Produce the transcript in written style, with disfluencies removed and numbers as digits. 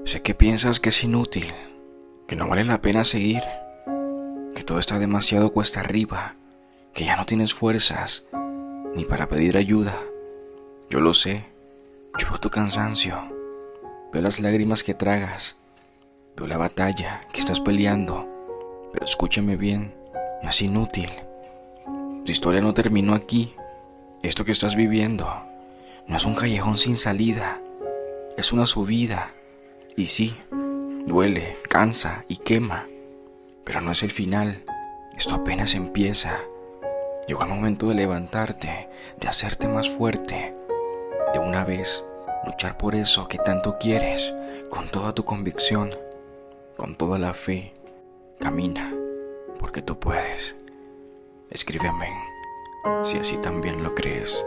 Sé que piensas que es inútil, que no vale la pena seguir, que todo está demasiado cuesta arriba, que ya no tienes fuerzas ni para pedir ayuda. Yo lo sé, yo veo tu cansancio, veo las lágrimas que tragas, veo la batalla que estás peleando, pero escúchame bien, no es inútil. Tu historia no terminó aquí. Esto que estás viviendo no es un callejón sin salida, es una subida. Y sí, duele, cansa y quema, pero no es el final. Esto apenas empieza. Llegó el momento de levantarte, de hacerte más fuerte, de una vez luchar por eso que tanto quieres, con toda tu convicción, con toda la fe. Camina, porque tú puedes. Escríbeme si así también lo crees.